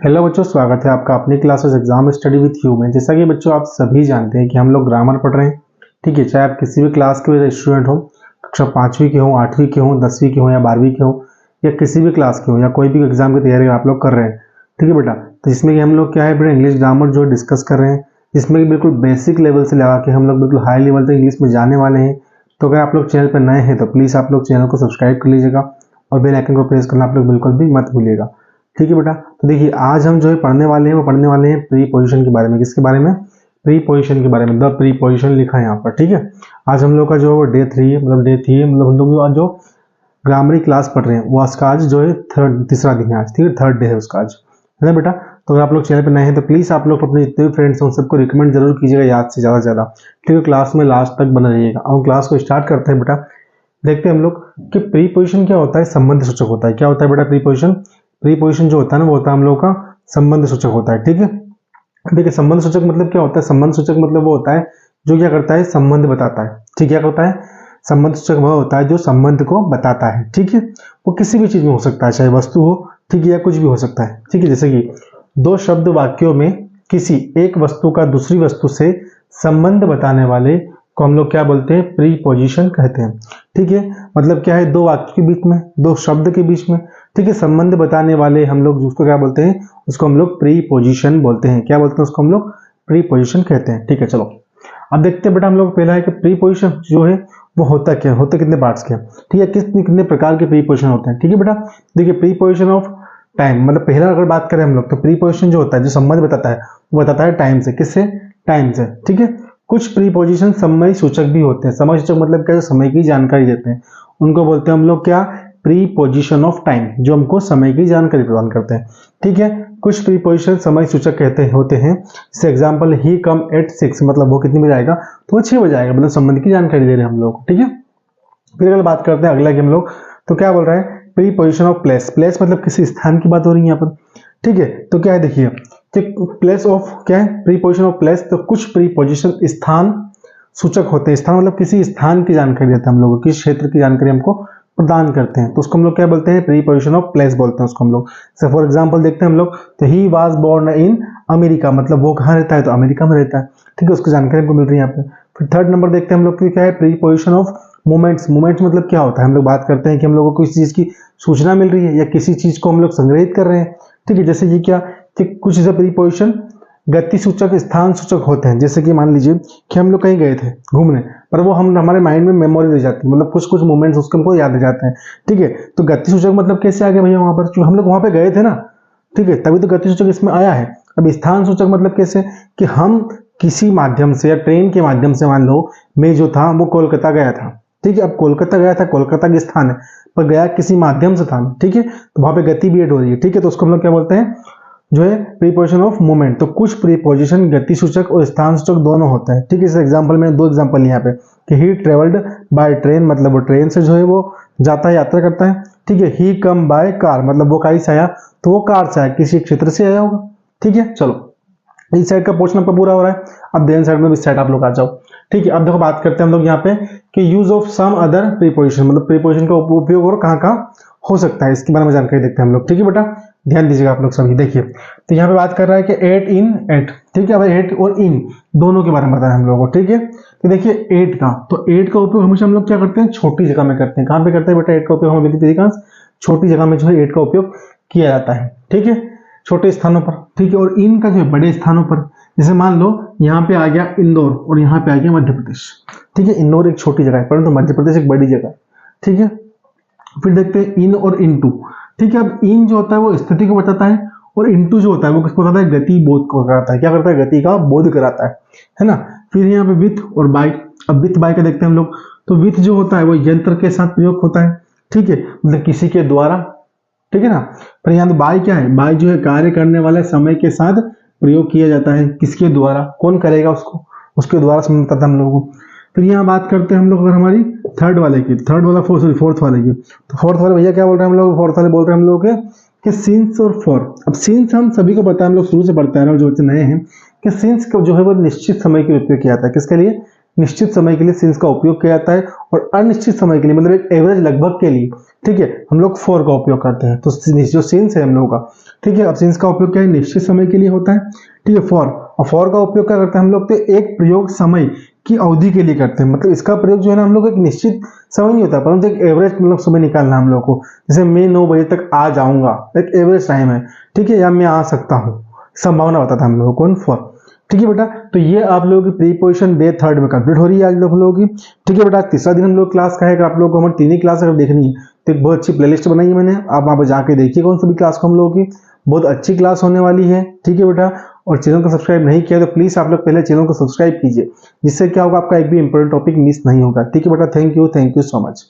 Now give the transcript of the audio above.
Hello बच्चों, स्वागत है आपका अपनी classes exam study with you में। जैसा कि बच्चों आप सभी जानते हैं कि हम लोग ग्रामर पढ़ रहे हैं, ठीक है। चाहे आप किसी भी क्लास के स्टूडेंट हो, कक्षा 5वीं के हो, 8वीं के हो, 10वीं के हो या 12वीं के हो, या किसी भी क्लास के हो, या कोई भी एग्जाम की तैयारी आप लोग कर रहे हैं, ठीक है बेटा। तो इसमें कि हम लोग क्या है बेटा, इंग्लिश ग्रामर जो डिस्कस कर रहे हैं, जिसमें कि बिल्कुल बेसिक लेवल से लगा के हम लोग बिल्कुल हाई लेवल तक इंग्लिश में जाने वाले हैं। तो अगर आप लोग चैनल पर नए हैं तो प्लीज़ आप लोग चैनल को सब्सक्राइब कर लीजिएगा और बेल आइकन को प्रेस करना आप लोग बिल्कुल भी मत भूलिएगा, ठीक है बेटा। तो देखिए आज हम जो है पढ़ने वाले हैं वो पढ़ने वाले हैं प्री पोजीशन के बारे में। किसके बारे में? प्री पोजीशन के बारे में। द प्री पोजीशन लिखा है यहाँ पर, ठीक है। आज हम लोग का जो डे 3 है, मतलब हम लोग आज जो ग्रामरी क्लास पढ़ रहे हैं वो आज का आज जो है तीसरा दिन है आज, ठीक है। थर्ड डे है उसका आज, है ना बेटा। तो अगर आप लोग चैनल पर नए हैं तो प्लीज़ आप लोग अपने जितने भी फ्रेंड्स हैं उन सबको रिकमेंड जरूर कीजिएगा याद से ज़्यादा, ठीक है। क्लास में लास्ट तक बना रहिएगा। और क्लास को स्टार्ट करते हैं बेटा। देखते हैं हम लोग कि प्री पोजीशन क्या होता है। संबंध सूचक होता है। क्या होता है बेटा प्री पोजीशन? प्री पोजीशन जो होता है ना वो होता है हम लोग का संबंध सूचक होता है, ठीक है। देखिए संबंध सूचक मतलब क्या होता है? संबंध सूचक मतलब वो होता है जो क्या करता है, संबंध बताता है, ठीक है। क्या होता है? संबंध सूचक वह होता है जो संबंध को बताता है, ठीक है। वो किसी भी चीज में हो सकता है, चाहे वस्तु हो, ठीक है, या कुछ भी हो सकता है, ठीक है। जैसे कि दो शब्द वाक्यों में किसी एक वस्तु का दूसरी वस्तु से संबंध बताने वाले को हम लोग क्या बोलते हैं? प्रीपोजिशन कहते हैं, ठीक है। मतलब क्या है, दो वाक्य के बीच में, दो शब्द के बीच में, ठीक है, संबंध बताने वाले हम लोग उसको क्या बोलते हैं? उसको हम लोग प्रीपोजिशन बोलते हैं। क्या बोलते हैं उसको? हम लोग प्रीपोजिशन कहते हैं, ठीक है। चलो अब देखते हैं बेटा हम लोग पहला है कि प्रीपोजिशन जो है वो होता क्या, होते कितने पार्ट्स के, ठीक है, कितने प्रकार के प्रीपोजिशन होते हैं, ठीक है बेटा। देखिए प्रीपोजिशन ऑफ टाइम, मतलब पहला अगर बात करें हम लोग तो प्रीपोजिशन जो होता है, जो संबंध बताता है, वो बताता है टाइम से। किससे? टाइम से, ठीक है। कुछ प्रीपोजिशन समय सूचक भी होते हैं। समय सूचक मतलब क्या? समय की जानकारी देते हैं, उनको बोलते हैं हम लोग क्या? प्रीपोजिशन ऑफ टाइम, जो हमको समय की जानकारी प्रदान करते हैं, ठीक है। कुछ प्रीपोजिशन समय सूचक कहते होते हैं। जैसे एग्जांपल, ही कम एट 6, मतलब वो कितने बजे आएगा? तो वो 6 बजे आएगा, मतलब संबंध की जानकारी दे रहे हैं हम लोग, ठीक है। फिर अगर बात करते हैं अगला कि हम लोग तो क्या बोल रहा है? Preposition of place. प्लेस मतलब किसी स्थान की बात हो रही है यहाँ पर, ठीक है। तो क्या है देखिए, प्लेस ऑफ क्या है? Preposition of place. तो कुछ प्रीपोजिशन स्थान सूचक होते हैं। स्थान मतलब किसी स्थान की जानकारी देते हैं हम लोग, किस क्षेत्र की जानकारी हमको प्रदान करते हैं, तो उसको हम लोग क्या बोलते हैं? प्रीपोजिशन ऑफ प्लेस बोलते हैं उसको हम लोग। जैसे फॉर एग्जांपल देखते हैं हम लोग, तो he was born in America, मतलब वो कहाँ रहता है? तो अमेरिका में रहता है, ठीक है। उसकी जानकारी हमको मिल रही है यहाँ पे। फिर थर्ड नंबर देखते हैं हम लोग की क्या है? Preposition of moments. मोमेंट्स मतलब क्या होता है? हम लोग बात करते हैं कि हम लोगों को किसी चीज की सूचना मिल रही है या किसी चीज को हम लोग संग्रहित कर रहे हैं, ठीक है। जैसे ये क्या कि कुछ ऐसे प्रीपोजिशन गति सूचक, स्थान सूचक होते हैं। जैसे कि मान लीजिए कि हम लोग कहीं गए थे घूमने, पर वो हम हमारे माइंड में मेमोरी रह जाती है, मतलब कुछ कुछ मोमेंट्स उसको हमको याद रह जाते हैं, ठीक है। तो गति सूचक मतलब कैसे आ गया भैया वहां पर? क्योंकि हम लोग वहां पे गए थे ना, ठीक है, तभी तो गति सूचक इसमें आया है। अब स्थान सूचक मतलब कैसे? कि हम किसी माध्यम से या ट्रेन के माध्यम से, मान लो मैं जो था वो कोलकाता गया था, ठीक है। अब कोलकाता गया था, कोलकाता के स्थान है, पर गया किसी माध्यम से था, ठीक है। तो वहां पे गति भी ऐड हो रही है, ठीक है। तो उसको हम लोग क्या बोलते हैं? जो है प्रीपोजिशन ऑफ मोमेंट। तो कुछ प्रीपोजिशन गति सूचक और स्थान सूचक दोनों होते हैं, ठीक है। इस एग्जांपल में दो एग्जांपल यहाँ पे कि ही ट्रेवल्ड बाय ट्रेन, मतलब वो ट्रेन से जो है वो जाता है, यात्रा करता है, ठीक है। ही कम बाय कार, मतलब वो गाड़ी से आया, तो वो कार से आया, किसी क्षेत्र से आया होगा, ठीक है। चलो इस साइड का पोर्शन आपका पूरा हो रहा है। अब देन साइड में भी साइड आप लोग आ जाओ, ठीक है। अब देखो बात करते हैं हम लोग यहाँ पे कि use of some other preposition, मतलब प्रीपोजिशन का उपयोग और कहाँ कहाँ हो सकता है, इसके बारे में जानकारी देखते हैं हम लोग, ठीक है बेटा। ध्यान दीजिएगा आप लोग सभी। देखिए तो यहाँ पे बात कर रहा है कि एट इन एट, ठीक है। अब एट और इन दोनों के बारे में बताया हम लोगों को, ठीक है। तो देखिए एट का, तो एट का उपयोग हमेशा हम लोग क्या करते हैं? छोटी जगह में करते हैं। कहाँ पे करते हैं बेटा एट का उपयोग? हम अधिकांश छोटी जगह में जो है एट का उपयोग किया जाता है, ठीक है, छोटे स्थानों पर, ठीक है। और इन का जो है बड़े स्थानों पर। जैसे मान लो यहाँ पे आ गया इंदौर और यहाँ पे आ गया मध्य प्रदेश, ठीक है। इंदौर एक छोटी जगह है परंतु मध्य प्रदेश एक बड़ी जगह है, ठीक है। फिर देखते हैं इन और इनटू, ठीक है। अब इन जो होता है वो स्थिति को बताता है और इनटू जो होता है वो किसको बताता है? गति बोध को कराता है। क्या करता है? गति का बोध कराता है ना। फिर यहाँ पे विथ और बाय। अब विथ बाय का देखते हैं हम लोग, तो विथ जो होता है वो यंत्र के साथ प्रयोग होता है, ठीक है, मतलब किसी के द्वारा, ठीक है ना। पर यहाँ तो बाय क्या है? बाय जो है कार्य करने वाले समय के साथ प्रयोग किया जाता है। किसके द्वारा? कौन करेगा उसको? उसके द्वारा समझता था हम लोगों को। फिर यहाँ बात करते हैं हम लोग अगर हमारी थर्ड वाले की, थर्ड वाला फोर्थ वाले की, तो फोर्थ वाले भैया क्या बोल रहे हैं हम लोग? फोर्थ वाले बोल रहे हैं हम लोग कि सिंस और फॉर। अब सिंस हम सभी को पता है, हम लोग शुरू से पढ़ते हैं, जो बच्चे नए हैं, कि सिंस जो है वो निश्चित समय के लिए उपयोग किया जाता है। किसके लिए? निश्चित समय के लिए सिंस का उपयोग किया जाता है, और अनिश्चित समय के लिए मतलब एक एवरेज लगभग के लिए, ठीक है, हम लोग फॉर का उपयोग करते हैं। तो जो सिंस है हम लोग का, ठीक है, अब सिंस का उपयोग क्या है, निश्चित समय के लिए होता है, ठीक है, फॉर। और फॉर का उपयोग क्या करते हैं हम लोग, तो एक प्रयोग समय की अवधि के लिए करते हैं। मतलब इसका प्रयोग जो है ना हम लोग एक निश्चित समय नहीं होता, परंतु एक एवरेज मतलब समय निकालना हम लोग को। जैसे मैं 9 बजे तक आ जाऊंगा, एक एवरेज टाइम है, ठीक है, या मैं आ सकता हूँ, संभावना बताता है हम लोगों को फॉर। ठीक है बेटा, तो ये आप लोगों की प्रीपोजिशन डे 3 में कंप्लीट हो रही है आज लोगों की। ठीक है बेटा, तीसरा दिन हम लोग क्लास का है। अगर आप लोगों को हमारी 3 ही क्लास अगर देखनी है तो एक बहुत अच्छी प्लेलिस्ट बनाई है मैंने, आप वहाँ पर जाके देखिए कौन सी भी क्लास को हम लोगों की बहुत अच्छी क्लास होने वाली है। ठीक है बेटा, और चैनल को सब्सक्राइब नहीं किया तो प्लीज आप लोग पहले चैनल को सब्सक्राइब कीजिए, जिससे क्या होगा, आपका एक भी इंपॉर्टेंट टॉपिक मिस नहीं होगा। ठीक है बेटा, थैंक यू सो मच।